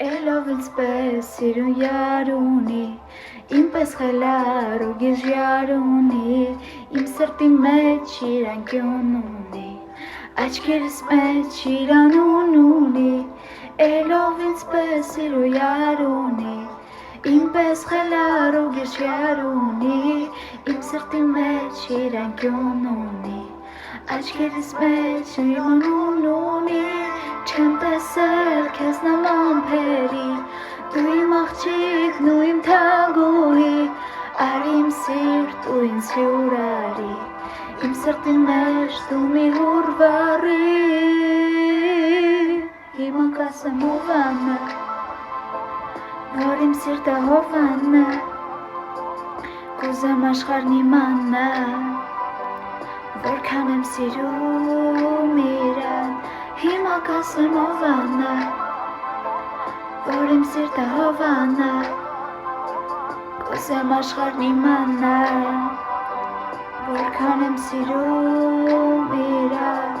Elov ինձպես սիրուն յարունի, իմ պես խելար ու գիժ յարունի, իմ սրտի մեջ իր անկյուն ունի, աչքերս մեջ իր անուն ունի, Elov ինձպես սիրուն յարունի, իմ պես խելար ու գիժ յարունի, իմ սրտի մեջ իր անկյուն ունի, աչքերս մեջ իր անուն ունի, չեմ տեսել քեզ նման փերի, դու իմ աղջիկն ու իմ թագուհի, արի իմ սիրտ ու ինձ հյուր արի, իմ սրտի մեջ դու մի հուրվարի, հիմա կասեմ ովանա, որ իմ սիրտը հովանա, կուզեմ աշխարհն իմանա, որքան եմ սիրում իրան, հիմա կասեմ ովանա, որ իմ սիրտը հովանա, կուզեմ աշխարհն իմանա, որքան եմ սիրում իրան,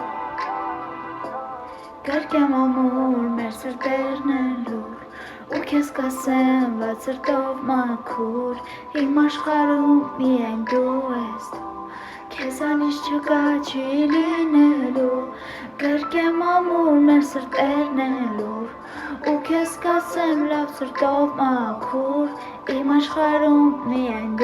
կրկեմ ամուր մեր սրտերն են լուր, ու քեզ կասեմ վատ սրտով մաքուր, իմ աշխարհում միայն դու ես դու, քեզանից չկա չի լինելու, կրկեմ ամուր մեր սրտերն են լուր, ու քեզ կասեմ լավ սրտով մաքուր, իմ աշխարհում միայն դու